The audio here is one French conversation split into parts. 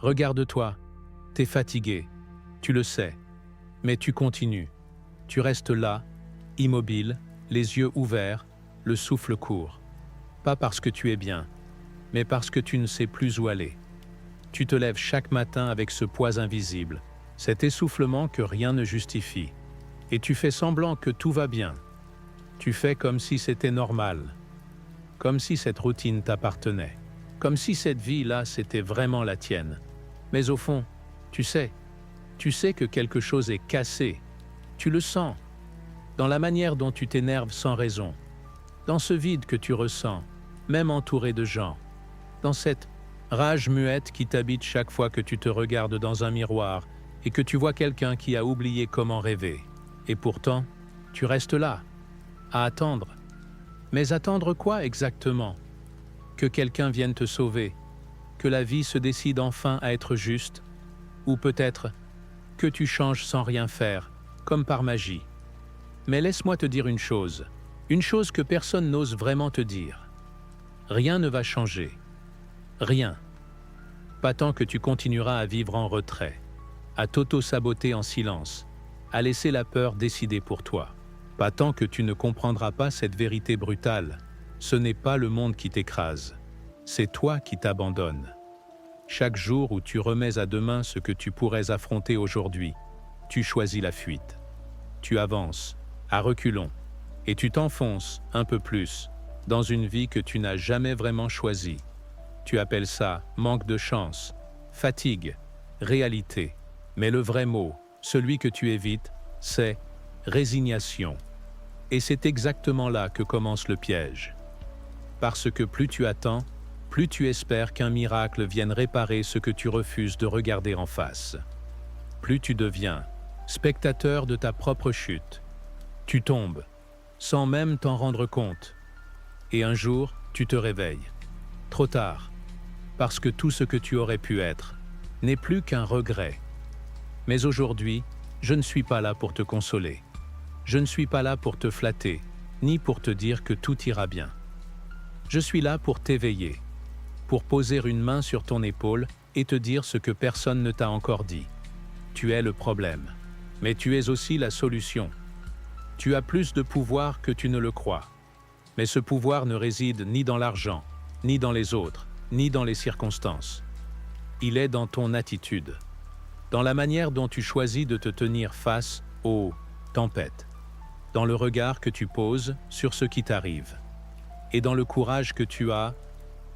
Regarde-toi, t'es fatigué, tu le sais, mais tu continues. Tu restes là, immobile, les yeux ouverts, le souffle court. Pas parce que tu es bien, mais parce que tu ne sais plus où aller. Tu te lèves chaque matin avec ce poids invisible, cet essoufflement que rien ne justifie. Et tu fais semblant que tout va bien. Tu fais comme si c'était normal, comme si cette routine t'appartenait, comme si cette vie-là c'était vraiment la tienne. Mais au fond, tu sais que quelque chose est cassé. Tu le sens, dans la manière dont tu t'énerves sans raison, dans ce vide que tu ressens, même entouré de gens, dans cette rage muette qui t'habite chaque fois que tu te regardes dans un miroir et que tu vois quelqu'un qui a oublié comment rêver. Et pourtant, tu restes là, à attendre. Mais attendre quoi exactement? Que quelqu'un vienne te sauver? Que la vie se décide enfin à être juste? Ou peut-être que tu changes sans rien faire, comme par magie. Mais laisse-moi te dire une chose que personne n'ose vraiment te dire. Rien ne va changer. Rien. Pas tant que tu continueras à vivre en retrait, à t'auto-saboter en silence, à laisser la peur décider pour toi. Pas tant que tu ne comprendras pas cette vérité brutale. Ce n'est pas le monde qui t'écrase, c'est toi qui t'abandonnes. Chaque jour où tu remets à demain ce que tu pourrais affronter aujourd'hui, tu choisis la fuite. Tu avances, à reculons, et tu t'enfonces un peu plus dans une vie que tu n'as jamais vraiment choisie. Tu appelles ça manque de chance, fatigue, réalité. Mais le vrai mot, celui que tu évites, c'est résignation. Et c'est exactement là que commence le piège. Parce que plus tu attends, plus tu espères qu'un miracle vienne réparer ce que tu refuses de regarder en face. Plus tu deviens spectateur de ta propre chute. Tu tombes, sans même t'en rendre compte. Et un jour, tu te réveilles. Trop tard, parce que tout ce que tu aurais pu être n'est plus qu'un regret. Mais aujourd'hui, je ne suis pas là pour te consoler. Je ne suis pas là pour te flatter, ni pour te dire que tout ira bien. Je suis là pour t'éveiller, pour poser une main sur ton épaule et te dire ce que personne ne t'a encore dit. Tu es le problème, mais tu es aussi la solution. Tu as plus de pouvoir que tu ne le crois. Mais ce pouvoir ne réside ni dans l'argent, ni dans les autres, ni dans les circonstances. Il est dans ton attitude, dans la manière dont tu choisis de te tenir face aux tempêtes, dans le regard que tu poses sur ce qui t'arrive, et dans le courage que tu as,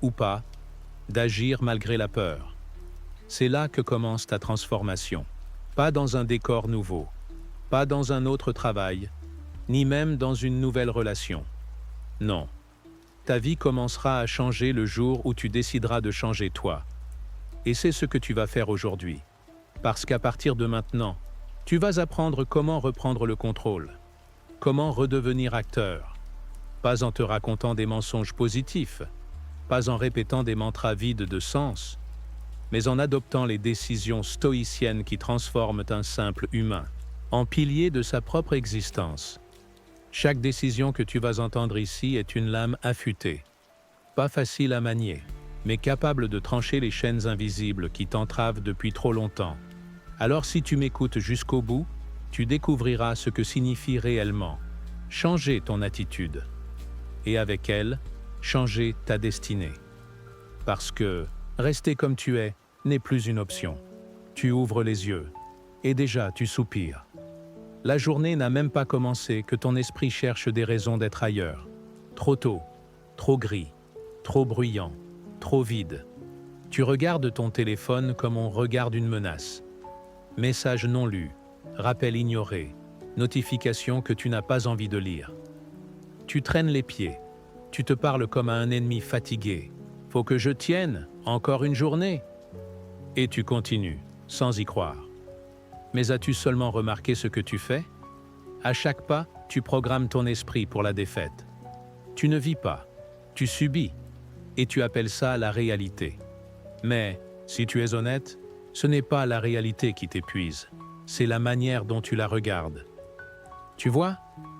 ou pas, d'agir malgré la peur. C'est là que commence ta transformation. Pas dans un décor nouveau, pas dans un autre travail, ni même dans une nouvelle relation. Non. Ta vie commencera à changer le jour où tu décideras de changer toi. Et c'est ce que tu vas faire aujourd'hui. Parce qu'à partir de maintenant, tu vas apprendre comment reprendre le contrôle, comment redevenir acteur. Pas en te racontant des mensonges positifs, pas en répétant des mantras vides de sens, mais en adoptant les décisions stoïciennes qui transforment un simple humain en pilier de sa propre existence. Chaque décision que tu vas entendre ici est une lame affûtée, pas facile à manier, mais capable de trancher les chaînes invisibles qui t'entravent depuis trop longtemps. Alors si tu m'écoutes jusqu'au bout, tu découvriras ce que signifie réellement changer ton attitude, et avec elle, changer ta destinée. Parce que rester comme tu es n'est plus une option. Tu ouvres les yeux, et déjà tu soupires. La journée n'a même pas commencé que ton esprit cherche des raisons d'être ailleurs. Trop tôt, trop gris, trop bruyant, trop vide. Tu regardes ton téléphone comme on regarde une menace. Message non lu, rappel ignoré, notification que tu n'as pas envie de lire. Tu traînes les pieds, tu te parles comme à un ennemi fatigué. Faut que je tienne, encore une journée. Et tu continues, sans y croire. Mais as-tu seulement remarqué ce que tu fais? À chaque pas, tu programmes ton esprit pour la défaite. Tu ne vis pas, tu subis, et tu appelles ça la réalité. Mais, si tu es honnête, ce n'est pas la réalité qui t'épuise, c'est la manière dont tu la regardes. Tu vois,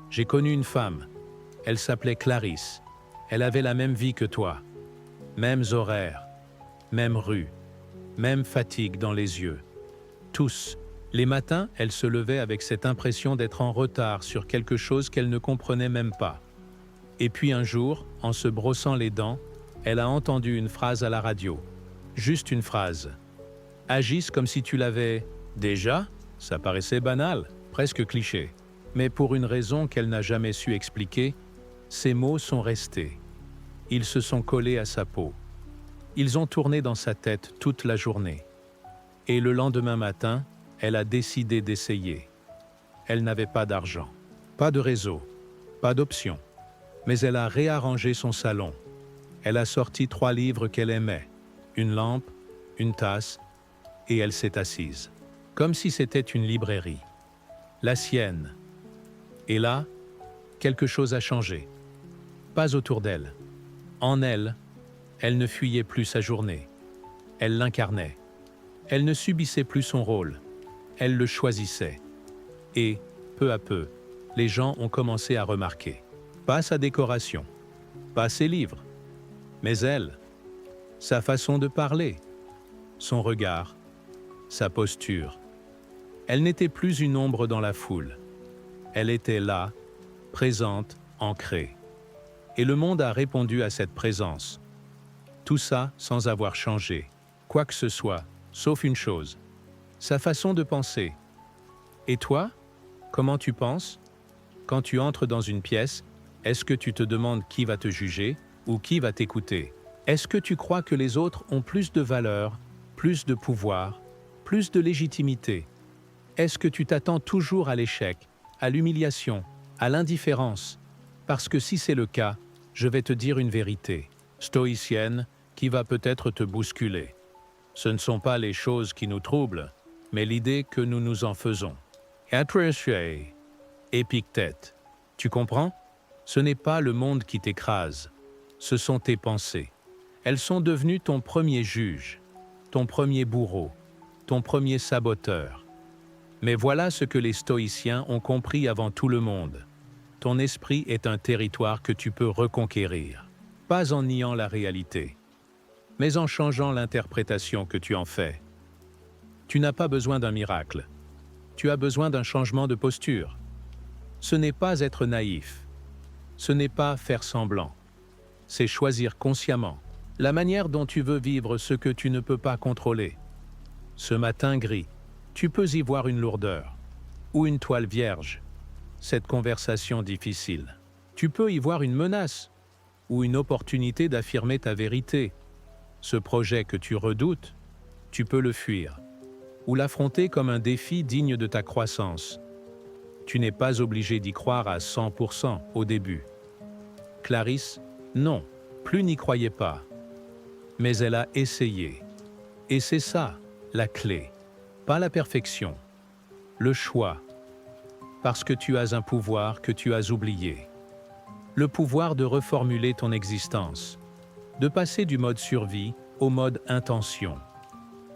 j'ai connu une femme, elle s'appelait Clarisse, elle avait la même vie que toi, mêmes horaires, même rue, même fatigue dans les yeux. Tous. Les matins, elle se levait avec cette impression d'être en retard sur quelque chose qu'elle ne comprenait même pas. Et puis un jour, en se brossant les dents, elle a entendu une phrase à la radio. Juste une phrase. « Agisse comme si tu l'avais… » Déjà, ça paraissait banal, presque cliché. Mais pour une raison qu'elle n'a jamais su expliquer, ces mots sont restés. Ils se sont collés à sa peau. Ils ont tourné dans sa tête toute la journée. Et le lendemain matin, elle a décidé d'essayer. Elle n'avait pas d'argent, pas de réseau, pas d'option. Mais elle a réarrangé son salon. Elle a sorti 3 livres qu'elle aimait, une lampe, une tasse, et elle s'est assise. Comme si c'était une librairie. La sienne. Et là, quelque chose a changé. Pas autour d'elle. En elle, elle ne fuyait plus sa journée. Elle l'incarnait. Elle ne subissait plus son rôle. Elle le choisissait. Et, peu à peu, les gens ont commencé à remarquer. Pas sa décoration, pas ses livres, mais elle, sa façon de parler, son regard, sa posture. Elle n'était plus une ombre dans la foule. Elle était là, présente, ancrée. Et le monde a répondu à cette présence. Tout ça sans avoir changé, quoi que ce soit, sauf une chose, sa façon de penser. Et toi, comment tu penses? Quand tu entres dans une pièce, est-ce que tu te demandes qui va te juger ou qui va t'écouter? Est-ce que tu crois que les autres ont plus de valeur, plus de pouvoir, plus de légitimité? Est-ce que tu t'attends toujours à l'échec, à l'humiliation, à l'indifférence? Parce que si c'est le cas, je vais te dire une vérité, stoïcienne, qui va peut-être te bousculer. Ce ne sont pas les choses qui nous troublent, mais l'idée que nous nous en faisons. Apprécier. Épictète. Tu comprends? Ce n'est pas le monde qui t'écrase, ce sont tes pensées. Elles sont devenues ton premier juge, ton premier bourreau, ton premier saboteur. Mais voilà ce que les stoïciens ont compris avant tout le monde. Ton esprit est un territoire que tu peux reconquérir, pas en niant la réalité, mais en changeant l'interprétation que tu en fais. Tu n'as pas besoin d'un miracle, tu as besoin d'un changement de posture. Ce n'est pas être naïf, ce n'est pas faire semblant, c'est choisir consciemment la manière dont tu veux vivre ce que tu ne peux pas contrôler. Ce matin gris, tu peux y voir une lourdeur, ou une toile vierge, cette conversation difficile. Tu peux y voir une menace, ou une opportunité d'affirmer ta vérité. Ce projet que tu redoutes, tu peux le fuir, ou l'affronter comme un défi digne de ta croissance. Tu n'es pas obligé d'y croire à 100% au début. Clarisse, non, plus n'y croyait pas. Mais elle a essayé. Et c'est ça, la clé. Pas la perfection, le choix. Parce que tu as un pouvoir que tu as oublié. Le pouvoir de reformuler ton existence. De passer du mode survie au mode intention.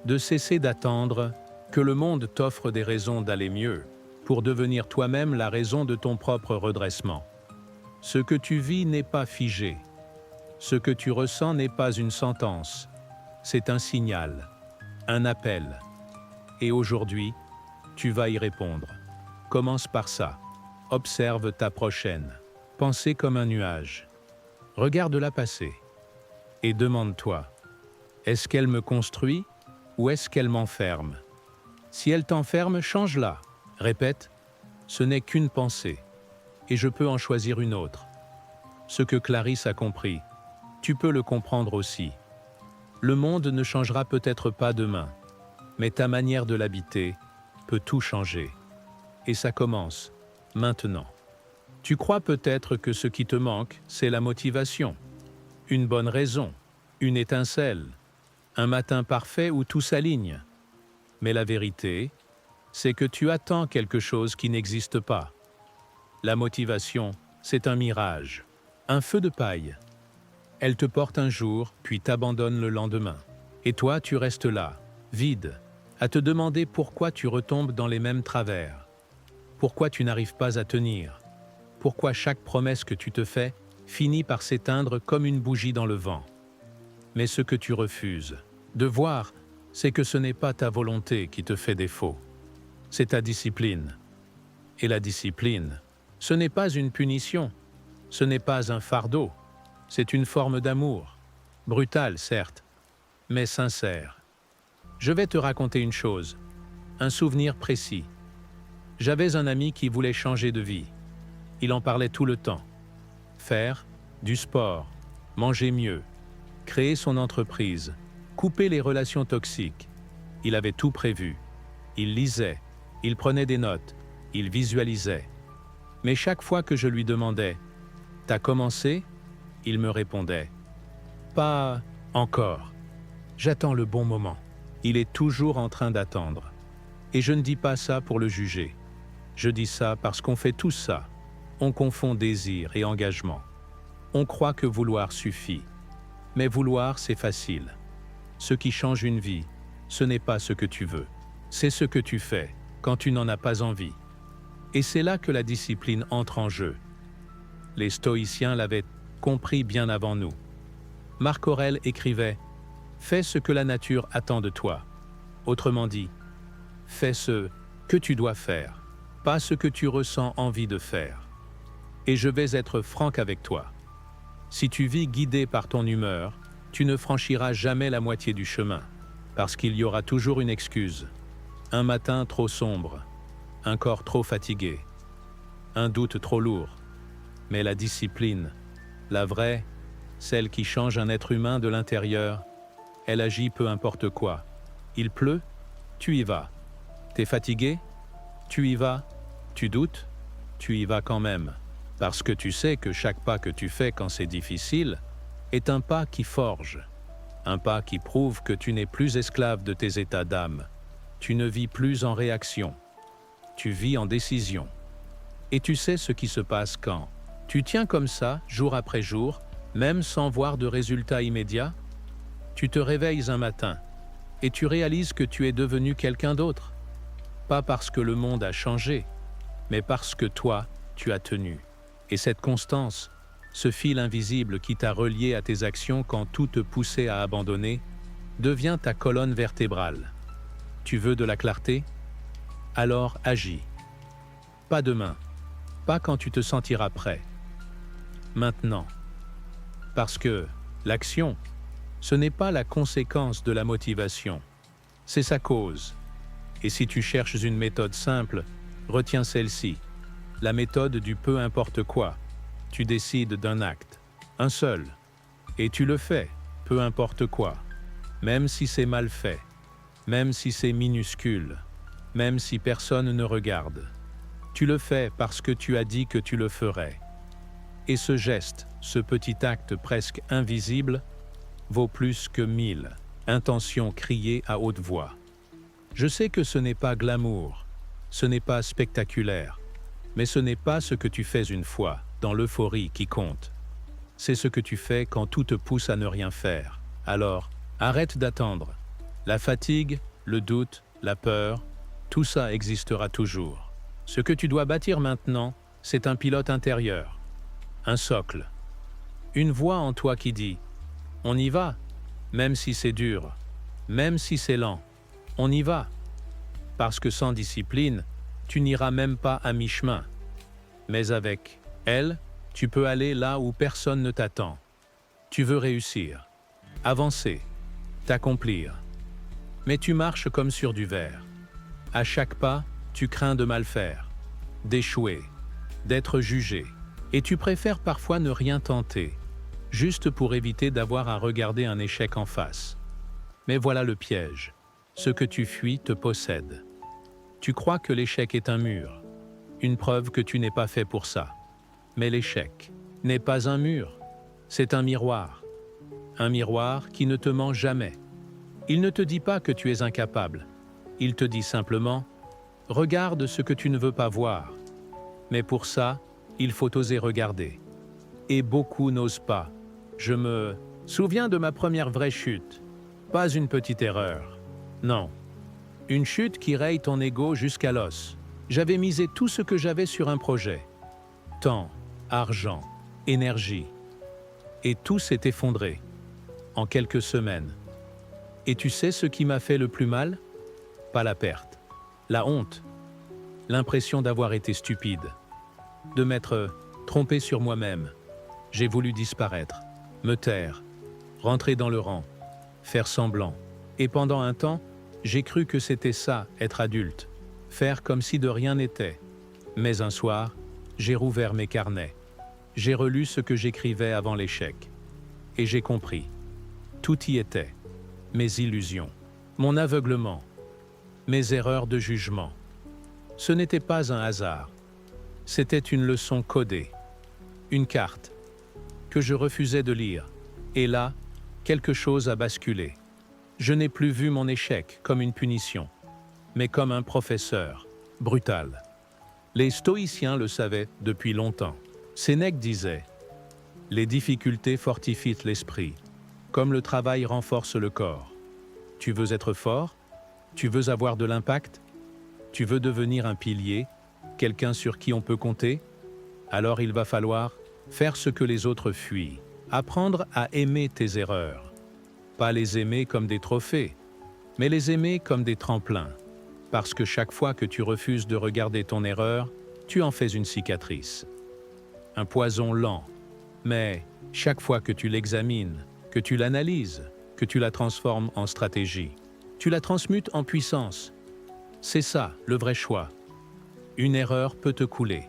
De cesser d'attendre que le monde t'offre des raisons d'aller mieux pour devenir toi-même la raison de ton propre redressement. Ce que tu vis n'est pas figé. Ce que tu ressens n'est pas une sentence. C'est un signal, un appel. Et aujourd'hui, tu vas y répondre. Commence par ça. Observe ta prochaine. Pensée comme un nuage. Regarde-la passer. Et demande-toi, est-ce qu'elle me construit ou est-ce qu'elle m'enferme? Si elle t'enferme, change-la. Répète, ce n'est qu'une pensée, et je peux en choisir une autre. Ce que Clarisse a compris, tu peux le comprendre aussi. Le monde ne changera peut-être pas demain, mais ta manière de l'habiter peut tout changer. Et ça commence, maintenant. Tu crois peut-être que ce qui te manque, c'est la motivation, une bonne raison, une étincelle, un matin parfait où tout s'aligne. Mais la vérité, c'est que tu attends quelque chose qui n'existe pas. La motivation, c'est un mirage, un feu de paille. Elle te porte un jour, puis t'abandonne le lendemain. Et toi, tu restes là, vide, à te demander pourquoi tu retombes dans les mêmes travers. Pourquoi tu n'arrives pas à tenir. Pourquoi chaque promesse que tu te fais finit par s'éteindre comme une bougie dans le vent. Mais ce que tu refuses de voir, c'est que ce n'est pas ta volonté qui te fait défaut, c'est ta discipline. Et la discipline, ce n'est pas une punition, ce n'est pas un fardeau, c'est une forme d'amour, brutale certes, mais sincère. Je vais te raconter une chose, un souvenir précis. J'avais un ami qui voulait changer de vie. Il en parlait tout le temps. Faire du sport, manger mieux, créer son entreprise, couper les relations toxiques. Il avait tout prévu. Il lisait, il prenait des notes, il visualisait. Mais chaque fois que je lui demandais « T'as commencé ?» il me répondait « Pas encore. J'attends le bon moment. » Il est toujours en train d'attendre. Et je ne dis pas ça pour le juger. Je dis ça parce qu'on fait tout ça. On confond désir et engagement. On croit que vouloir suffit. Mais vouloir, c'est facile. Ce qui change une vie, ce n'est pas ce que tu veux. C'est ce que tu fais quand tu n'en as pas envie. Et c'est là que la discipline entre en jeu. Les stoïciens l'avaient compris bien avant nous. Marc Aurèle écrivait « Fais ce que la nature attend de toi ». Autrement dit, fais ce que tu dois faire, pas ce que tu ressens envie de faire. Et je vais être franc avec toi. Si tu vis guidé par ton humeur, tu ne franchiras jamais la moitié du chemin, parce qu'il y aura toujours une excuse. Un matin trop sombre, un corps trop fatigué, un doute trop lourd. Mais la discipline, la vraie, celle qui change un être humain de l'intérieur, elle agit peu importe quoi. Il pleut, tu y vas. T'es fatigué? Tu y vas. Tu doutes? Tu y vas quand même. Parce que tu sais que chaque pas que tu fais quand c'est difficile est un pas qui forge. Un pas qui prouve que tu n'es plus esclave de tes états d'âme. Tu ne vis plus en réaction. Tu vis en décision. Et tu sais ce qui se passe quand tu tiens comme ça, jour après jour, même sans voir de résultats immédiats. Tu te réveilles un matin et tu réalises que tu es devenu quelqu'un d'autre. Pas parce que le monde a changé, mais parce que toi, tu as tenu. Et cette constance, ce fil invisible qui t'a relié à tes actions quand tout te poussait à abandonner, devient ta colonne vertébrale. Tu veux de la clarté? Alors agis. Pas demain, pas quand tu te sentiras prêt. Maintenant. Parce que l'action, ce n'est pas la conséquence de la motivation, c'est sa cause. Et si tu cherches une méthode simple, retiens celle-ci. La méthode du peu importe quoi. Tu décides d'un acte, un seul, et tu le fais, peu importe quoi. Même si c'est mal fait, même si c'est minuscule, même si personne ne regarde. Tu le fais parce que tu as dit que tu le ferais. Et ce geste, ce petit acte presque invisible, vaut plus que 1000 intentions criées à haute voix. Je sais que ce n'est pas glamour, ce n'est pas spectaculaire, mais ce n'est pas ce que tu fais une fois, dans l'euphorie qui compte. C'est ce que tu fais quand tout te pousse à ne rien faire. Alors, arrête d'attendre. La fatigue, le doute, la peur, tout ça existera toujours. Ce que tu dois bâtir maintenant, c'est un pilote intérieur, un socle. Une voix en toi qui dit « On y va », même si c'est dur, même si c'est lent, on y va. Parce que sans discipline, tu n'iras même pas à mi-chemin. Mais avec elle, tu peux aller là où personne ne t'attend. Tu veux réussir, avancer, t'accomplir. Mais tu marches comme sur du verre. À chaque pas, tu crains de mal faire, d'échouer, d'être jugé. Et tu préfères parfois ne rien tenter, juste pour éviter d'avoir à regarder un échec en face. Mais voilà le piège. Ce que tu fuis te possède. Tu crois que l'échec est un mur, une preuve que tu n'es pas fait pour ça. Mais l'échec n'est pas un mur, c'est un miroir. Un miroir qui ne te ment jamais. Il ne te dit pas que tu es incapable. Il te dit simplement « Regarde ce que tu ne veux pas voir ». Mais pour ça, il faut oser regarder. Et beaucoup n'osent pas. Je me souviens de ma première vraie chute. Pas une petite erreur. Non. Une chute qui raye ton ego jusqu'à l'os. J'avais misé tout ce que j'avais sur un projet. Temps, argent, énergie. Et tout s'est effondré. En quelques semaines. Et tu sais ce qui m'a fait le plus mal? Pas la perte. La honte. L'impression d'avoir été stupide. De m'être trompé sur moi-même. J'ai voulu disparaître, me taire, rentrer dans le rang, faire semblant. Et pendant un temps, j'ai cru que c'était ça, être adulte. Faire comme si de rien n'était. Mais un soir, j'ai rouvert mes carnets. J'ai relu ce que j'écrivais avant l'échec. Et j'ai compris. Tout y était. Mes illusions, mon aveuglement, mes erreurs de jugement. Ce n'était pas un hasard. C'était une leçon codée. Une carte que je refusais de lire. Et là, quelque chose a basculé. Je n'ai plus vu mon échec comme une punition, mais comme un professeur, brutal. Les stoïciens le savaient depuis longtemps. Sénèque disait « Les difficultés fortifient l'esprit, comme le travail renforce le corps. Tu veux être fort? Tu veux avoir de l'impact? Tu veux devenir un pilier, quelqu'un sur qui on peut compter? Alors il va falloir faire ce que les autres fuient, apprendre à aimer tes erreurs. Pas les aimer comme des trophées, mais les aimer comme des tremplins. Parce que chaque fois que tu refuses de regarder ton erreur, tu en fais une cicatrice. Un poison lent, mais chaque fois que tu l'examines, que tu l'analyses, que tu la transformes en stratégie, tu la transmutes en puissance. C'est ça, le vrai choix. Une erreur peut te couler.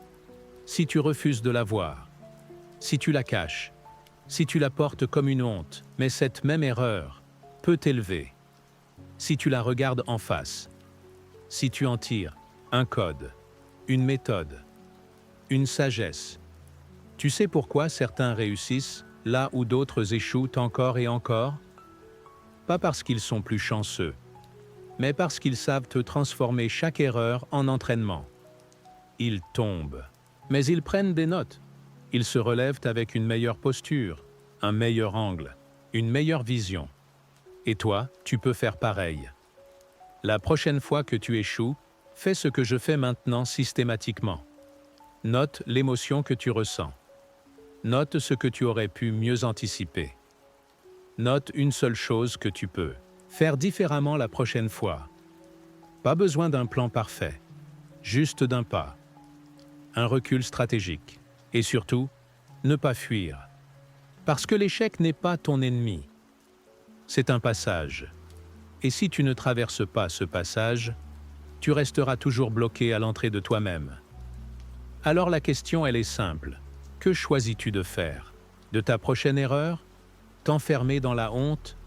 Si tu refuses de la voir, si tu la caches, si tu la portes comme une honte, mais cette même erreur peut t'élever. Si tu la regardes en face, si tu en tires un code, une méthode, une sagesse. Tu sais pourquoi certains réussissent là où d'autres échouent encore et encore? Pas parce qu'ils sont plus chanceux, mais parce qu'ils savent te transformer chaque erreur en entraînement. Ils tombent, mais ils prennent des notes. Ils se relèvent avec une meilleure posture, un meilleur angle, une meilleure vision. Et toi, tu peux faire pareil. La prochaine fois que tu échoues, fais ce que je fais maintenant systématiquement. Note l'émotion que tu ressens. Note ce que tu aurais pu mieux anticiper. Note une seule chose que tu peux faire différemment la prochaine fois. Pas besoin d'un plan parfait, juste d'un pas, un recul stratégique. Et surtout, ne pas fuir. Parce que l'échec n'est pas ton ennemi. C'est un passage. Et si tu ne traverses pas ce passage, tu resteras toujours bloqué à l'entrée de toi-même. Alors la question, elle est simple. Que choisis-tu de faire? De ta prochaine erreur? T'enfermer dans la honte?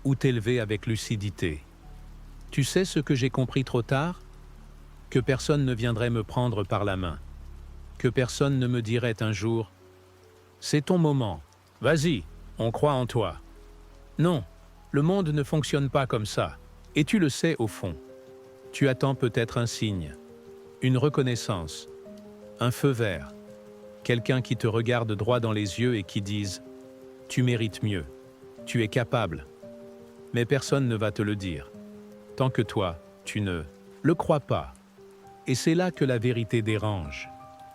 Ou t'élever avec lucidité? Tu sais ce que j'ai compris trop tard? Que personne ne viendrait me prendre par la main. Que personne ne me dirait un jour « C'est ton moment, vas-y, on croit en toi ». Non, le monde ne fonctionne pas comme ça, et tu le sais au fond. Tu attends peut-être un signe, une reconnaissance, un feu vert, quelqu'un qui te regarde droit dans les yeux et qui dise « Tu mérites mieux, tu es capable ». Mais personne ne va te le dire, tant que toi, tu ne le crois pas. Et c'est là que la vérité dérange.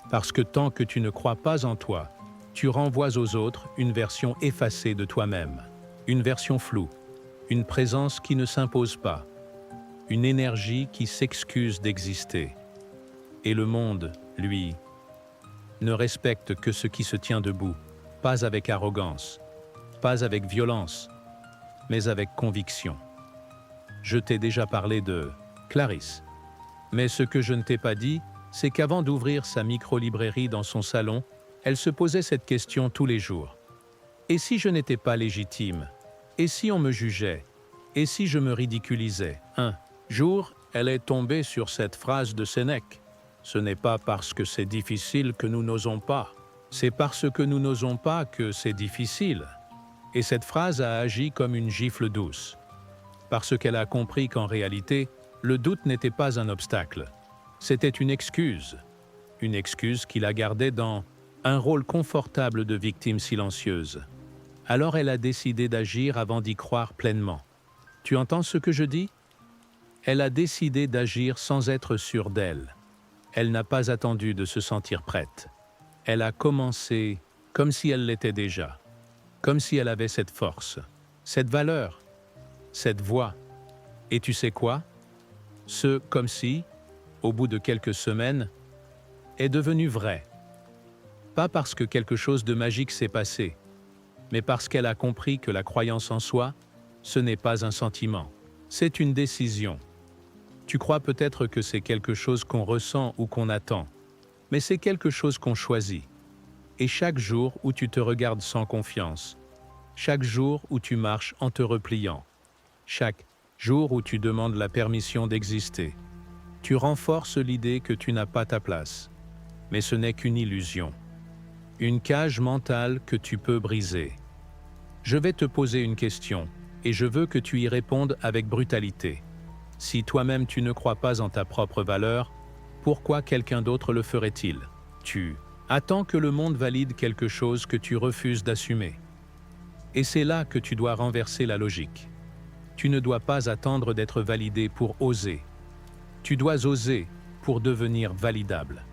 Parce que tant que tu ne crois pas en toi, tu renvoies aux autres une version effacée de toi-même, une version floue, une présence qui ne s'impose pas, une énergie qui s'excuse d'exister. Et le monde, lui, ne respecte que ce qui se tient debout, pas avec arrogance, pas avec violence, mais avec conviction. Je t'ai déjà parlé de Clarisse, mais ce que je ne t'ai pas dit, c'est qu'avant d'ouvrir sa micro-librairie dans son salon, elle se posait cette question tous les jours. Et si je n'étais pas légitime? Et si on me jugeait? Et si je me ridiculisais? Un jour, elle est tombée sur cette phrase de Sénèque. Ce n'est pas parce que c'est difficile que nous n'osons pas. C'est parce que nous n'osons pas que c'est difficile. Et cette phrase a agi comme une gifle douce. Parce qu'elle a compris qu'en réalité, le doute n'était pas un obstacle. C'était une excuse qui la gardait dans un rôle confortable de victime silencieuse. Alors elle a décidé d'agir avant d'y croire pleinement. Tu entends ce que je dis? Elle a décidé d'agir sans être sûre d'elle. Elle n'a pas attendu de se sentir prête. Elle a commencé comme si elle l'était déjà, comme si elle avait cette force, cette valeur. cette voix. Et tu sais quoi? Ce comme si, au bout de quelques semaines, est devenu vrai. Pas parce que quelque chose de magique s'est passé, mais parce qu'elle a compris que la croyance en soi, ce n'est pas un sentiment, c'est une décision. Tu crois peut-être que c'est quelque chose qu'on ressent ou qu'on attend, mais c'est quelque chose qu'on choisit. Et chaque jour où tu te regardes sans confiance, chaque jour où tu marches en te repliant, chaque jour où tu demandes la permission d'exister, tu renforces l'idée que tu n'as pas ta place. Mais ce n'est qu'une illusion, une cage mentale que tu peux briser. Je vais te poser une question, et je veux que tu y répondes avec brutalité. Si toi-même tu ne crois pas en ta propre valeur, pourquoi quelqu'un d'autre le ferait-il? Tu attends que le monde valide quelque chose que tu refuses d'assumer. Et c'est là que tu dois renverser la logique. Tu ne dois pas attendre d'être validé pour oser. Tu dois oser pour devenir validable.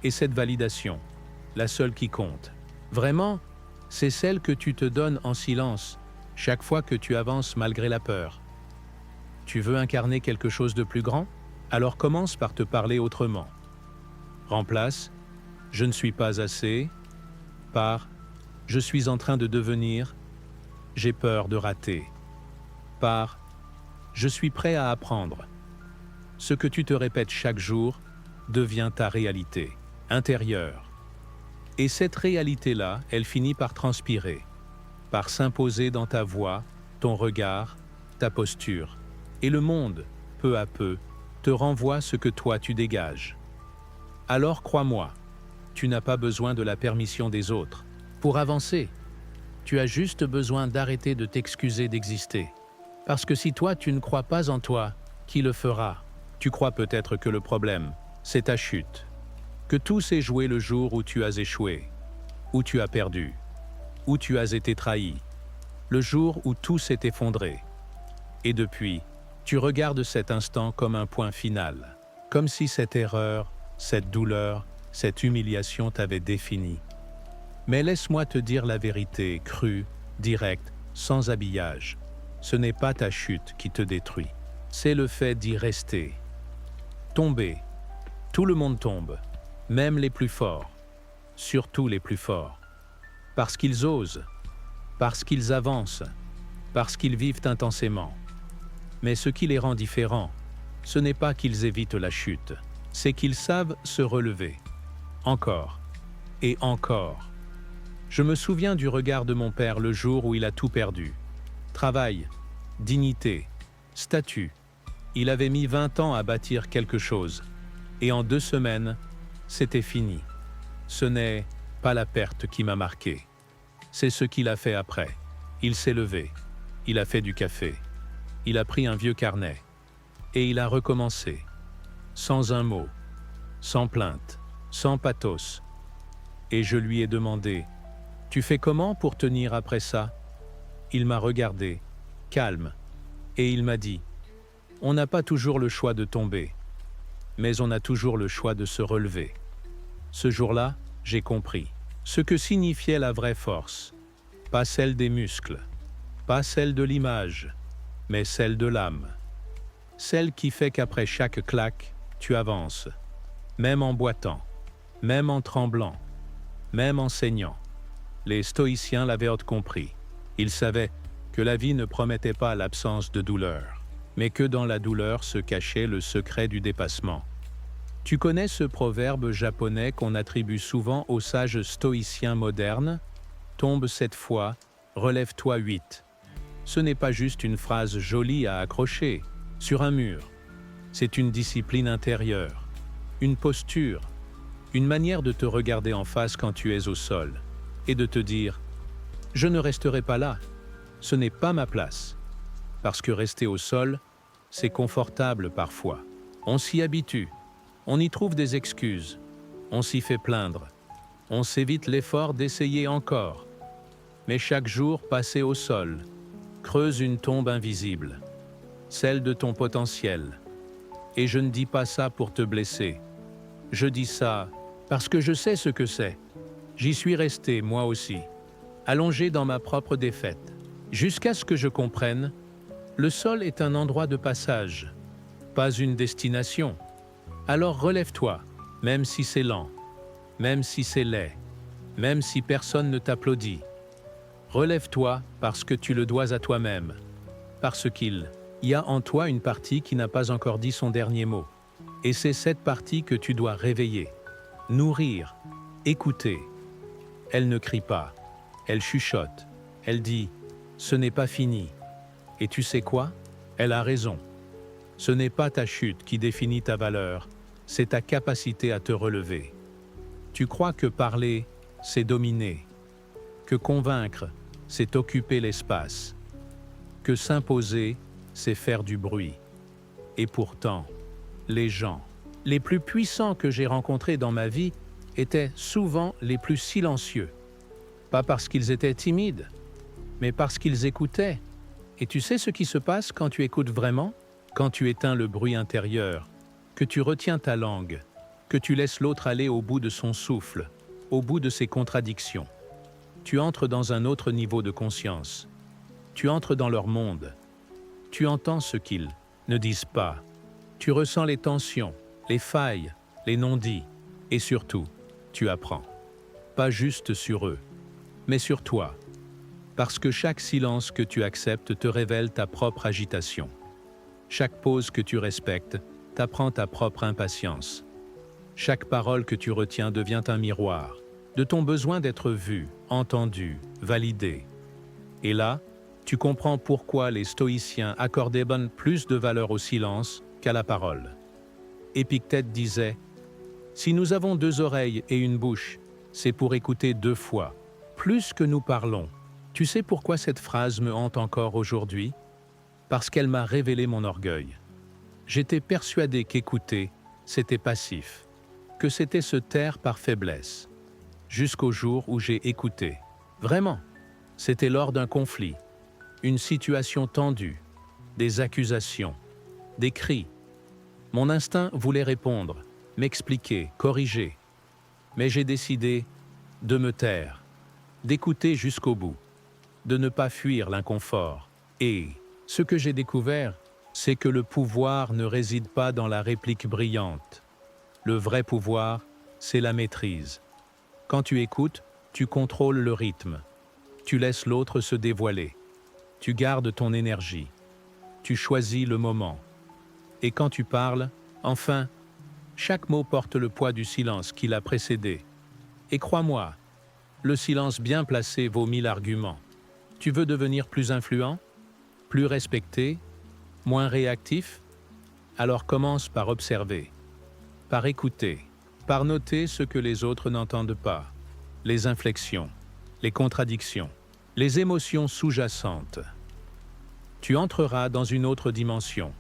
Et cette validation, la seule qui compte, vraiment, c'est celle que tu te donnes en silence, chaque fois que tu avances malgré la peur. Tu veux incarner quelque chose de plus grand? Alors commence par te parler autrement. Remplace « je ne suis pas assez » par « je suis en train de devenir », j'ai peur de rater, par « je suis prêt à apprendre ». Ce que tu te répètes chaque jour devient ta réalité intérieure. Et cette réalité-là, elle finit par transpirer, par s'imposer dans ta voix, ton regard, ta posture. Et le monde, peu à peu, te renvoie ce que toi tu dégages. Alors crois-moi, tu n'as pas besoin de la permission des autres pour avancer. Tu as juste besoin d'arrêter de t'excuser d'exister. Parce que si toi tu ne crois pas en toi, qui le fera? Tu crois peut-être que le problème, c'est ta chute. Que tout s'est joué le jour où tu as échoué, où tu as perdu, où tu as été trahi, le jour où tout s'est effondré. Et depuis, tu regardes cet instant comme un point final, comme si cette erreur, cette douleur, cette humiliation t'avait défini. Mais laisse-moi te dire la vérité, crue, directe, sans habillage. Ce n'est pas ta chute qui te détruit, c'est le fait d'y rester. Tomber. Tout le monde tombe, même les plus forts, surtout les plus forts. Parce qu'ils osent, parce qu'ils avancent, parce qu'ils vivent intensément. Mais ce qui les rend différents, ce n'est pas qu'ils évitent la chute, c'est qu'ils savent se relever. Encore et encore. Je me souviens du regard de mon père le jour où il a tout perdu. Travail, dignité, statut. Il avait mis 20 ans à bâtir quelque chose. Et en 2 semaines, c'était fini. Ce n'est pas la perte qui m'a marqué. C'est ce qu'il a fait après. Il s'est levé. Il a fait du café. Il a pris un vieux carnet. Et il a recommencé. Sans un mot. Sans plainte. Sans pathos. Et je lui ai demandé « Tu fais comment pour tenir après ça ?» Il m'a regardé, calme, et il m'a dit « On n'a pas toujours le choix de tomber, mais on a toujours le choix de se relever. » Ce jour-là, j'ai compris ce que signifiait la vraie force, pas celle des muscles, pas celle de l'image, mais celle de l'âme. Celle qui fait qu'après chaque claque, tu avances, même en boitant, même en tremblant, même en saignant. Les stoïciens l'avaient compris. Ils savaient que la vie ne promettait pas l'absence de douleur, mais que dans la douleur se cachait le secret du dépassement. Tu connais ce proverbe japonais qu'on attribue souvent aux sages stoïciens modernes? Tombe 7 fois, relève-toi 8. Ce n'est pas juste une phrase jolie à accrocher sur un mur. C'est une discipline intérieure, une posture, une manière de te regarder en face quand tu es au sol et de te dire « Je ne resterai pas là, ce n'est pas ma place ». Parce que rester au sol, c'est confortable parfois. On s'y habitue, on y trouve des excuses, on s'y fait plaindre, on s'évite l'effort d'essayer encore. Mais chaque jour passé au sol creuse une tombe invisible, celle de ton potentiel. Et je ne dis pas ça pour te blesser. Je dis ça parce que je sais ce que c'est. J'y suis resté, moi aussi, allongé dans ma propre défaite, jusqu'à ce que je comprenne, Le sol est un endroit de passage, pas une destination. Alors relève-toi, même si c'est lent, même si c'est laid, même si personne ne t'applaudit. Relève-toi parce que tu le dois à toi-même, parce qu'il y a en toi une partie qui n'a pas encore dit son dernier mot. Et c'est cette partie que tu dois réveiller, nourrir, écouter. Elle ne crie pas, elle chuchote, elle dit « ce n'est pas fini ». Et tu sais quoi? Elle a raison. Ce n'est pas ta chute qui définit ta valeur, c'est ta capacité à te relever. Tu crois que parler, c'est dominer, que convaincre, c'est occuper l'espace, que s'imposer, c'est faire du bruit. Et pourtant, les gens les plus puissants que j'ai rencontrés dans ma vie étaient souvent les plus silencieux. Pas parce qu'ils étaient timides, mais parce qu'ils écoutaient. Et tu sais ce qui se passe quand tu écoutes vraiment? Quand tu éteins le bruit intérieur, que tu retiens ta langue, que tu laisses l'autre aller au bout de son souffle, au bout de ses contradictions. Tu entres dans un autre niveau de conscience. Tu entres dans leur monde. Tu entends ce qu'ils ne disent pas. Tu ressens les tensions, les failles, les non-dits. Et surtout, tu apprends. Pas juste sur eux, mais sur toi. Parce que chaque silence que tu acceptes te révèle ta propre agitation. Chaque pause que tu respectes t'apprend ta propre impatience. Chaque parole que tu retiens devient un miroir de ton besoin d'être vu, entendu, validé. Et là, tu comprends pourquoi les stoïciens accordaient plus de valeur au silence qu'à la parole. Épictète disait « Si nous avons 2 oreilles et une bouche, c'est pour écouter 2 fois, plus que nous parlons. » Tu sais pourquoi cette phrase me hante encore aujourd'hui? Parce qu'elle m'a révélé mon orgueil. J'étais persuadé qu'écouter, c'était passif, que c'était se taire par faiblesse. Jusqu'au jour où j'ai écouté. Vraiment, c'était lors d'un conflit, une situation tendue, des accusations, des cris. Mon instinct voulait répondre, m'expliquer, corriger. Mais j'ai décidé de me taire, d'écouter jusqu'au bout, de ne pas fuir l'inconfort. Et ce que j'ai découvert, c'est que le pouvoir ne réside pas dans la réplique brillante. Le vrai pouvoir, c'est la maîtrise. Quand tu écoutes, tu contrôles le rythme. Tu laisses l'autre se dévoiler. Tu gardes ton énergie. Tu choisis le moment. Et quand tu parles, enfin, chaque mot porte le poids du silence qui l'a précédé. Et crois-moi, le silence bien placé vaut 1000 arguments. Tu veux devenir plus influent, plus respecté, moins réactif? Alors commence par observer, par écouter, par noter ce que les autres n'entendent pas, les inflexions, les contradictions, les émotions sous-jacentes. Tu entreras dans une autre dimension,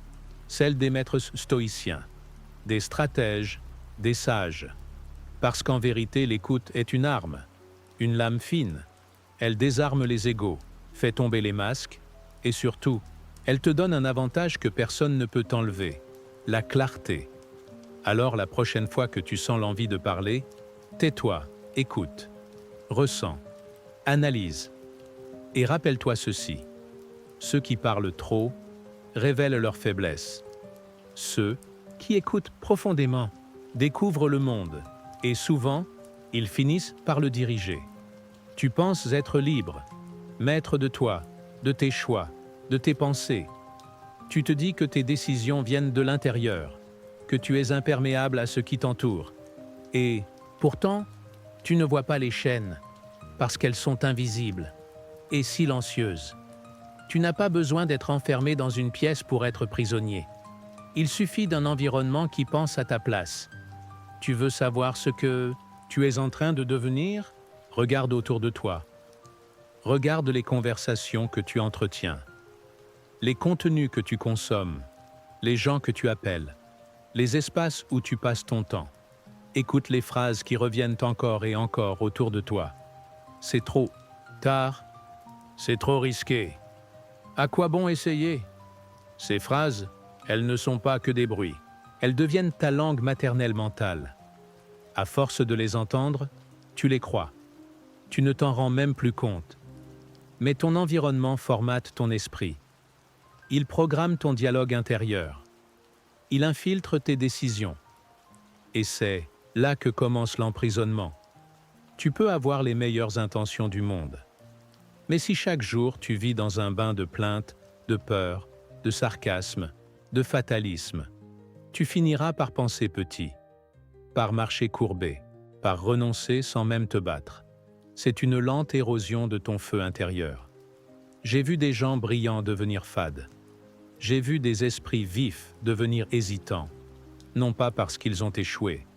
celle des maîtres stoïciens, des stratèges, des sages. Parce qu'en vérité, l'écoute est une arme, une lame fine. Elle désarme les égos, fait tomber les masques, et surtout, elle te donne un avantage que personne ne peut t'enlever, la clarté. Alors la prochaine fois que tu sens l'envie de parler, tais-toi, écoute, ressens, analyse. Et rappelle-toi ceci, ceux qui parlent trop révèlent leur faiblesse. Ceux qui écoutent profondément découvrent le monde, et souvent, ils finissent par le diriger. Tu penses être libre, maître de toi, de tes choix, de tes pensées. Tu te dis que tes décisions viennent de l'intérieur, que tu es imperméable à ce qui t'entoure. Et pourtant, tu ne vois pas les chaînes, parce qu'elles sont invisibles et silencieuses. Tu n'as pas besoin d'être enfermé dans une pièce pour être prisonnier. Il suffit d'un environnement qui pense à ta place. Tu veux savoir ce que tu es en train de devenir? Regarde autour de toi. Regarde les conversations que tu entretiens, les contenus que tu consommes, les gens que tu appelles, les espaces où tu passes ton temps. Écoute les phrases qui reviennent encore et encore autour de toi. C'est trop tard, c'est trop risqué. À quoi bon essayer? Ces phrases, elles ne sont pas que des bruits. Elles deviennent ta langue maternelle mentale. À force de les entendre, tu les crois. Tu ne t'en rends même plus compte. Mais ton environnement formate ton esprit. Il programme ton dialogue intérieur. Il infiltre tes décisions. Et c'est là que commence l'emprisonnement. Tu peux avoir les meilleures intentions du monde. Mais si chaque jour tu vis dans un bain de plaintes, de peur, de sarcasme, de fatalisme, tu finiras par penser petit, par marcher courbé, par renoncer sans même te battre. C'est une lente érosion de ton feu intérieur. J'ai vu des gens brillants devenir fades. J'ai vu des esprits vifs devenir hésitants, non pas parce qu'ils ont échoué,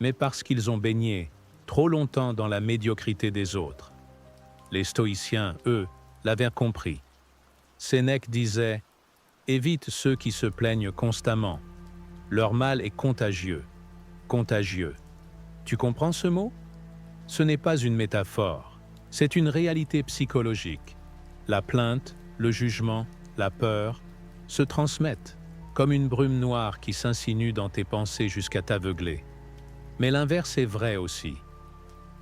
mais parce qu'ils ont baigné trop longtemps dans la médiocrité des autres. Les stoïciens, eux, l'avaient compris. Sénèque disait « Évite ceux qui se plaignent constamment. Leur mal est contagieux. Contagieux. » Tu comprends ce mot? Ce n'est pas une métaphore, c'est une réalité psychologique. La plainte, le jugement, la peur se transmettent, comme une brume noire qui s'insinue dans tes pensées jusqu'à t'aveugler. Mais l'inverse est vrai aussi.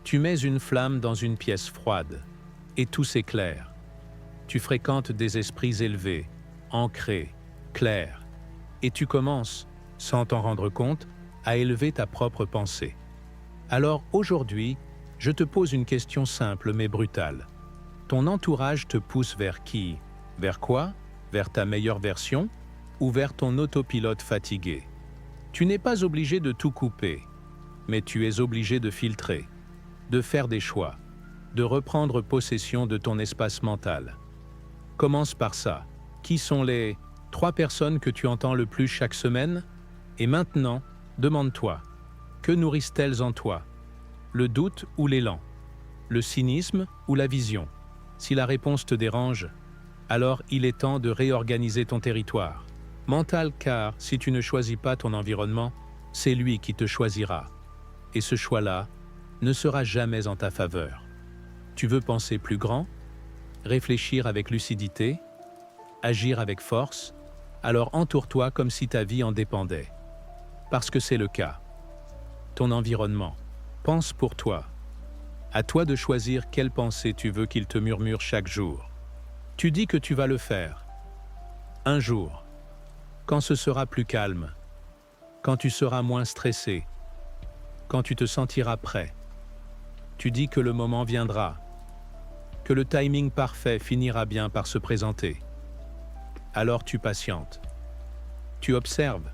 Tu mets une flamme dans une pièce froide, et tout s'éclaire. Tu fréquentes des esprits élevés, ancrés, clairs, et tu commences, sans t'en rendre compte, à élever ta propre pensée. Alors aujourd'hui, je te pose une question simple mais brutale. Ton entourage te pousse vers qui? Vers quoi? Vers ta meilleure version? Ou vers ton autopilote fatigué? Tu n'es pas obligé de tout couper, mais tu es obligé de filtrer, de faire des choix, de reprendre possession de ton espace mental. Commence par ça. Qui sont les 3 personnes que tu entends le plus chaque semaine? Et maintenant, demande-toi, que nourrissent-elles en toi? Le doute ou l'élan? Le cynisme ou la vision? Si la réponse te dérange, alors il est temps de réorganiser ton territoire mental, car si tu ne choisis pas ton environnement, c'est lui qui te choisira. Et ce choix-là ne sera jamais en ta faveur. Tu veux penser plus grand, réfléchir avec lucidité, agir avec force, alors entoure-toi comme si ta vie en dépendait. Parce que c'est le cas. Ton environnement, pense pour toi. À toi de choisir quelle pensée tu veux qu'il te murmure chaque jour. Tu dis que tu vas le faire. Un jour, quand ce sera plus calme, quand tu seras moins stressé, quand tu te sentiras prêt. Tu dis que le moment viendra, que le timing parfait finira bien par se présenter. Alors tu patientes. Tu observes.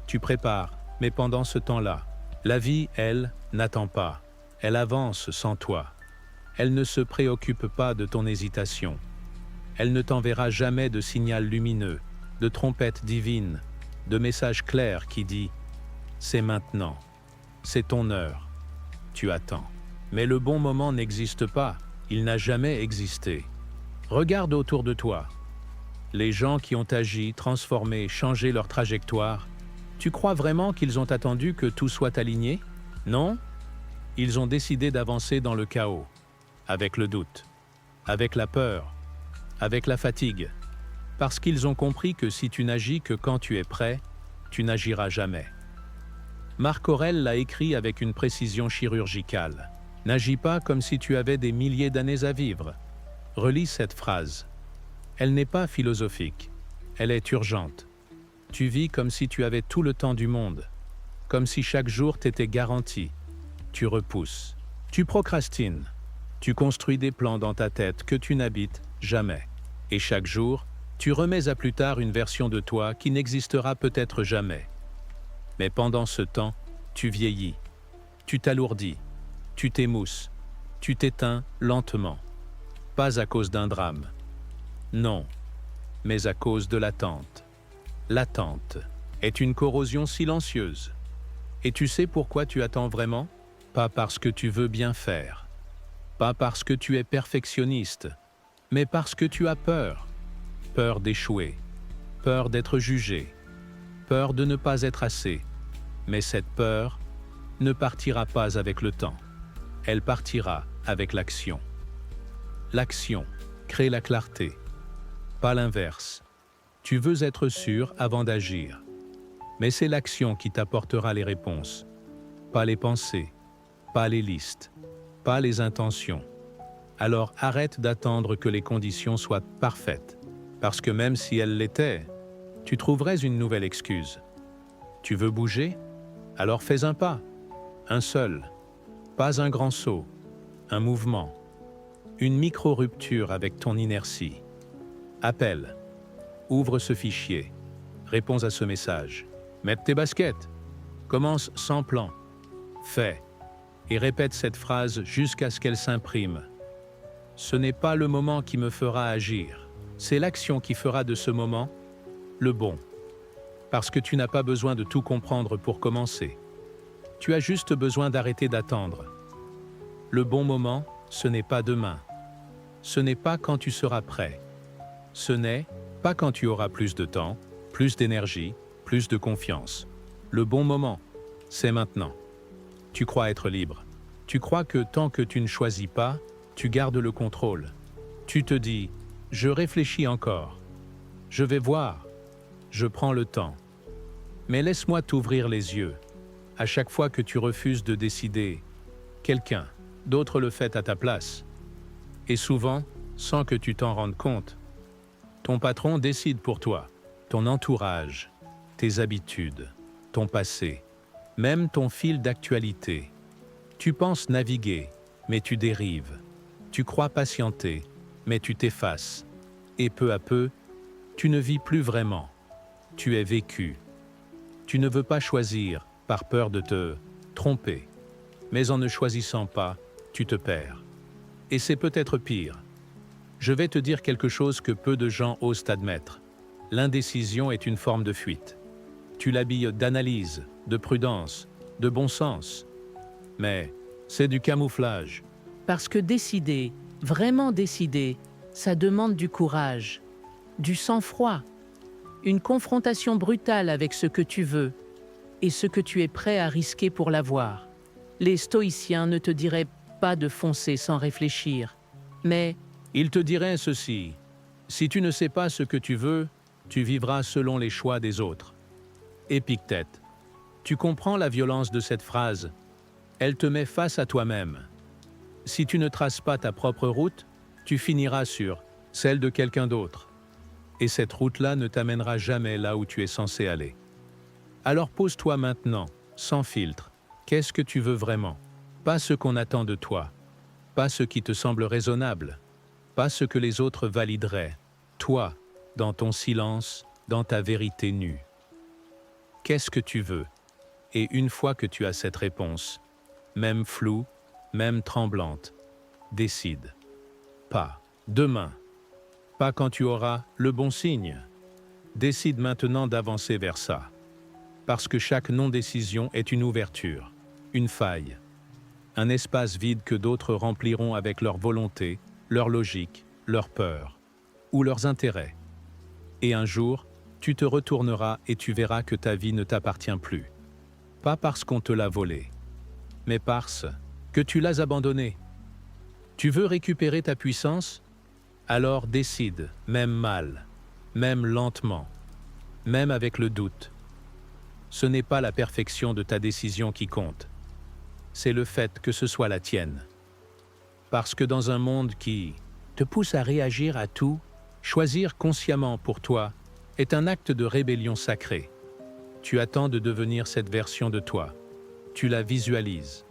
Tu prépares, mais pendant ce temps-là, la vie, elle, n'attend pas. Elle avance sans toi. Elle ne se préoccupe pas de ton hésitation. Elle ne t'enverra jamais de signal lumineux, de trompette divine, de message clair qui dit « C'est maintenant, c'est ton heure, tu attends ». Mais le bon moment n'existe pas, il n'a jamais existé. Regarde autour de toi. Les gens qui ont agi, transformé, changé leur trajectoire, tu crois vraiment qu'ils ont attendu que tout soit aligné? Non? Ils ont décidé d'avancer dans le chaos, avec le doute, avec la peur, avec la fatigue, parce qu'ils ont compris que si tu n'agis que quand tu es prêt, tu n'agiras jamais. Marc Aurèle l'a écrit avec une précision chirurgicale. N'agis pas comme si tu avais des milliers d'années à vivre. Relis cette phrase. Elle n'est pas philosophique, elle est urgente. Tu vis comme si tu avais tout le temps du monde, comme si chaque jour t'était garanti. Tu repousses, tu procrastines, tu construis des plans dans ta tête que tu n'habites jamais. Et chaque jour, tu remets à plus tard une version de toi qui n'existera peut-être jamais. Mais pendant ce temps, tu vieillis, tu t'alourdis, tu t'émousses, tu t'éteins lentement. Pas à cause d'un drame. Non, mais à cause de l'attente. L'attente est une corrosion silencieuse. Et tu sais pourquoi tu attends vraiment? Pas parce que tu veux bien faire, pas parce que tu es perfectionniste, mais parce que tu as peur. Peur d'échouer, peur d'être jugé, peur de ne pas être assez. Mais cette peur ne partira pas avec le temps. Elle partira avec l'action. L'action crée la clarté, pas l'inverse. Tu veux être sûr avant d'agir. Mais c'est l'action qui t'apportera les réponses, pas les pensées, pas les listes, pas les intentions. Alors arrête d'attendre que les conditions soient parfaites, Parce que même si elle l'était, tu trouverais une nouvelle excuse. Tu veux bouger? Alors fais un pas, un seul, pas un grand saut, un mouvement, une micro-rupture avec ton inertie. Appelle, ouvre ce fichier, réponds à ce message. Mets tes baskets, commence sans plan, fais, et répète cette phrase jusqu'à ce qu'elle s'imprime. Ce n'est pas le moment qui me fera agir, c'est l'action qui fera de ce moment le bon. Parce que tu n'as pas besoin de tout comprendre pour commencer. Tu as juste besoin d'arrêter d'attendre. Le bon moment, ce n'est pas demain. Ce n'est pas quand tu seras prêt. Ce n'est pas quand tu auras plus de temps, plus d'énergie, plus de confiance. Le bon moment, c'est maintenant. Tu crois être libre. Tu crois que tant que tu ne choisis pas, tu gardes le contrôle. Tu te dis, je réfléchis encore. Je vais voir. Je prends le temps. Mais laisse-moi t'ouvrir les yeux. À chaque fois que tu refuses de décider, quelqu'un d'autre le fait à ta place. Et souvent, sans que tu t'en rendes compte, ton patron décide pour toi. Ton entourage, tes habitudes, ton passé, même ton fil d'actualité. Tu penses naviguer, mais tu dérives. Tu crois patienter, mais tu t'effaces. Et peu à peu, tu ne vis plus vraiment. Tu es vécu. Tu ne veux pas choisir par peur de te tromper. Mais en ne choisissant pas, tu te perds. Et c'est peut-être pire. Je vais te dire quelque chose que peu de gens osent admettre. L'indécision est une forme de fuite. Tu l'habilles d'analyse, de prudence, de bon sens. Mais c'est du camouflage. Parce que décider, vraiment décider, ça demande du courage, du sang-froid, une confrontation brutale avec ce que tu veux et ce que tu es prêt à risquer pour l'avoir. Les stoïciens ne te diraient pas de foncer sans réfléchir, mais Ils te diraient ceci. Si tu ne sais pas ce que tu veux, tu vivras selon les choix des autres. Épictète, tu comprends la violence de cette phrase. Elle te met face à toi-même. Si tu ne traces pas ta propre route, tu finiras sur celle de quelqu'un d'autre. Et cette route-là ne t'amènera jamais là où tu es censé aller. Alors pose-toi maintenant, sans filtre, qu'est-ce que tu veux vraiment? Pas ce qu'on attend de toi, pas ce qui te semble raisonnable, pas ce que les autres valideraient. Toi, dans ton silence, dans ta vérité nue. Qu'est-ce que tu veux? Et une fois que tu as cette réponse, même floue, même tremblante, décide. Pas demain, pas quand tu auras le bon signe. Décide maintenant d'avancer vers ça. Parce que chaque non-décision est une ouverture, une faille, un espace vide que d'autres rempliront avec leur volonté, leur logique, leur peur ou leurs intérêts. Et un jour, tu te retourneras et tu verras que ta vie ne t'appartient plus. Pas parce qu'on te l'a volée, mais parce que tu l'as abandonnée. Tu veux récupérer ta puissance? Alors décide, même mal, même lentement, même avec le doute. Ce n'est pas la perfection de ta décision qui compte. C'est le fait que ce soit la tienne. Parce que dans un monde qui te pousse à réagir à tout, choisir consciemment pour toi est un acte de rébellion sacrée. Tu attends de devenir cette version de toi. Tu la visualises.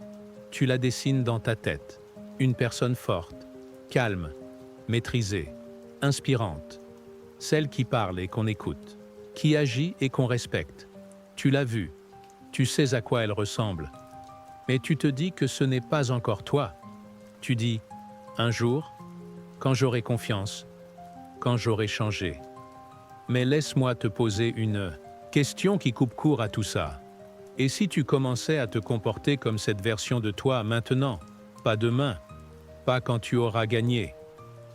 Tu la dessines dans ta tête. Une personne forte, calme, maîtrisée, inspirante. Celle qui parle et qu'on écoute, qui agit et qu'on respecte. Tu l'as vue. Tu sais à quoi elle ressemble. Mais tu te dis que ce n'est pas encore toi. Tu dis, un jour, quand j'aurai confiance, quand j'aurai changé. Mais laisse-moi te poser une question qui coupe court à tout ça. Et si tu commençais à te comporter comme cette version de toi maintenant, pas demain, pas quand tu auras gagné,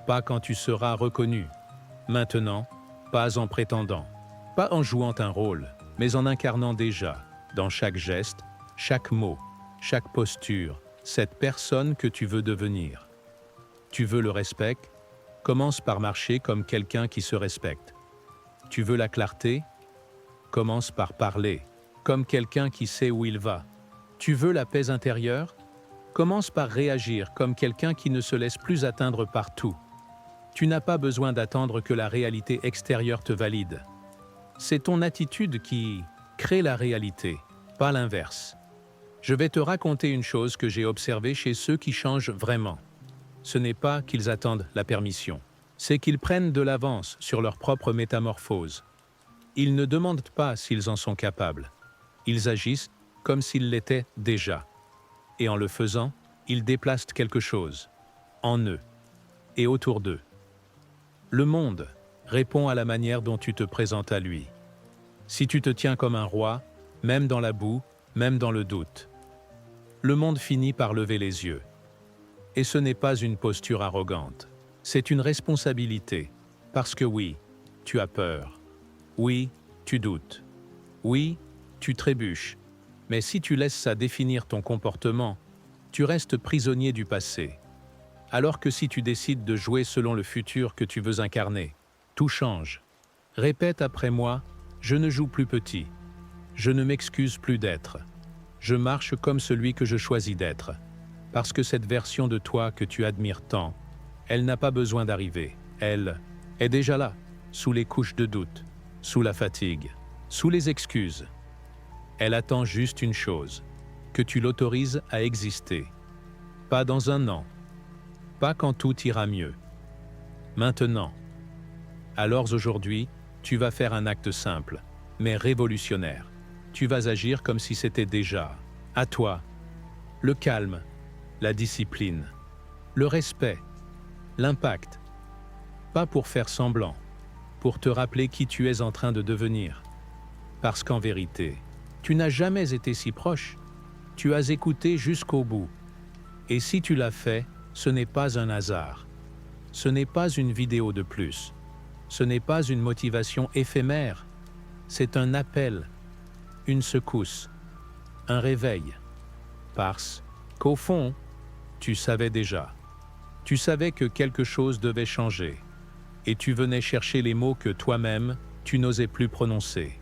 pas quand tu seras reconnu, maintenant, pas en prétendant, pas en jouant un rôle, mais en incarnant déjà, dans chaque geste, chaque mot, chaque posture, cette personne que tu veux devenir. Tu veux le respect? Commence par marcher comme quelqu'un qui se respecte. Tu veux la clarté? Commence par parler, comme quelqu'un qui sait où il va. Tu veux la paix intérieure? Commence par réagir comme quelqu'un qui ne se laisse plus atteindre par tout. Tu n'as pas besoin d'attendre que la réalité extérieure te valide. C'est ton attitude qui crée la réalité, pas l'inverse. Je vais te raconter une chose que j'ai observée chez ceux qui changent vraiment. Ce n'est pas qu'ils attendent la permission, c'est qu'ils prennent de l'avance sur leur propre métamorphose. Ils ne demandent pas s'ils en sont capables. Ils agissent comme s'ils l'étaient déjà. Et en le faisant, ils déplacent quelque chose, en eux et autour d'eux. Le monde répond à la manière dont tu te présentes à lui. Si tu te tiens comme un roi, même dans la boue, même dans le doute, le monde finit par lever les yeux. Et ce n'est pas une posture arrogante, c'est une responsabilité, parce que oui, tu as peur. Oui, tu doutes. Oui, tu trébuches. Mais si tu laisses ça définir ton comportement, tu restes prisonnier du passé. Alors que si tu décides de jouer selon le futur que tu veux incarner, tout change. Répète après moi, je ne joue plus petit. Je ne m'excuse plus d'être. Je marche comme celui que je choisis d'être. Parce que cette version de toi que tu admires tant, elle n'a pas besoin d'arriver. Elle est déjà là, sous les couches de doute, sous la fatigue, sous les excuses. Elle attend juste une chose, que tu l'autorises à exister. Pas dans un an, pas quand tout ira mieux. Maintenant. Alors aujourd'hui, tu vas faire un acte simple, mais révolutionnaire. Tu vas agir comme si c'était déjà à toi. Le calme, la discipline, le respect, l'impact. Pas pour faire semblant, pour te rappeler qui tu es en train de devenir. Parce qu'en vérité, tu n'as jamais été si proche. Tu as écouté jusqu'au bout. Et si tu l'as fait, ce n'est pas un hasard. Ce n'est pas une vidéo de plus. Ce n'est pas une motivation éphémère. C'est un appel, une secousse, un réveil. Parce qu'au fond, tu savais déjà. Tu savais que quelque chose devait changer. Et tu venais chercher les mots que toi-même, tu n'osais plus prononcer.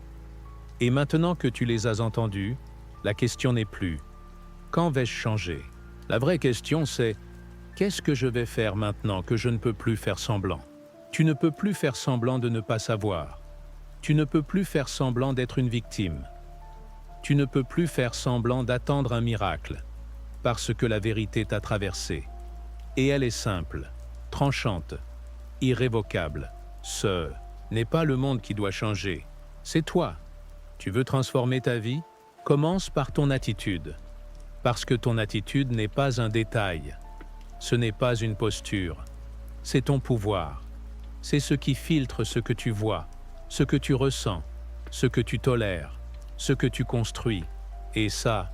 Et maintenant que tu les as entendus, la question n'est plus « Quand vais-je changer ?» La vraie question c'est « Qu'est-ce que je vais faire maintenant que je ne peux plus faire semblant ?» Tu ne peux plus faire semblant de ne pas savoir. Tu ne peux plus faire semblant d'être une victime. Tu ne peux plus faire semblant d'attendre un miracle, parce que la vérité t'a traversé. Et elle est simple, tranchante, irrévocable. Ce n'est pas le monde qui doit changer, c'est toi. Tu veux transformer ta vie? Commence par ton attitude. Parce que ton attitude n'est pas un détail. Ce n'est pas une posture. C'est ton pouvoir. C'est ce qui filtre ce que tu vois, ce que tu ressens, ce que tu tolères, ce que tu construis. Et ça,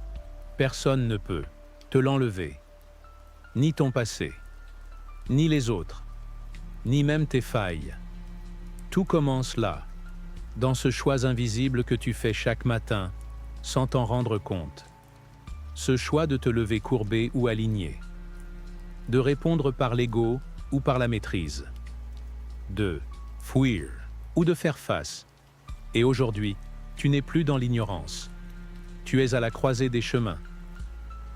personne ne peut te l'enlever. Ni ton passé, ni les autres, ni même tes failles. Tout commence là, dans ce choix invisible que tu fais chaque matin, sans t'en rendre compte. Ce choix de te lever courbé ou aligné. De répondre par l'ego ou par la maîtrise. De fuir ou de faire face. Et aujourd'hui, tu n'es plus dans l'ignorance. Tu es à la croisée des chemins.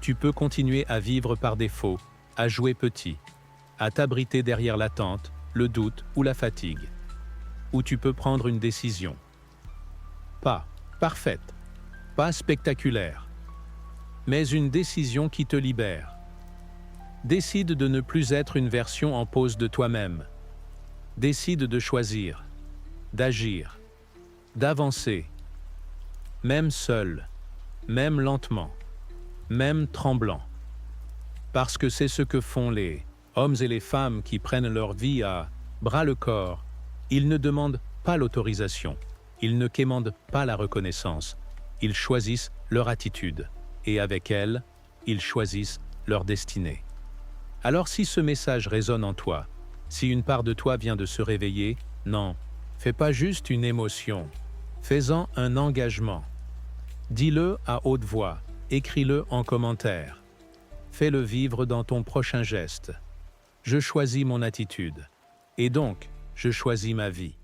Tu peux continuer à vivre par défaut, à jouer petit, à t'abriter derrière l'attente, le doute ou la fatigue. Ou tu peux prendre une décision. Pas parfaite, pas spectaculaire, mais une décision qui te libère. Décide de ne plus être une version en pause de toi-même. Décide de choisir, d'agir, d'avancer, même seul, même lentement, même tremblant. Parce que c'est ce que font les hommes et les femmes qui prennent leur vie à bras-le-corps. Ils ne demandent pas l'autorisation, ils ne quémandent pas la reconnaissance, ils choisissent leur attitude, et avec elle, ils choisissent leur destinée. Alors si ce message résonne en toi, si une part de toi vient de se réveiller, non, fais pas juste une émotion, fais-en un engagement. Dis-le à haute voix, écris-le en commentaire. Fais-le vivre dans ton prochain geste. Je choisis mon attitude, et donc, je choisis ma vie.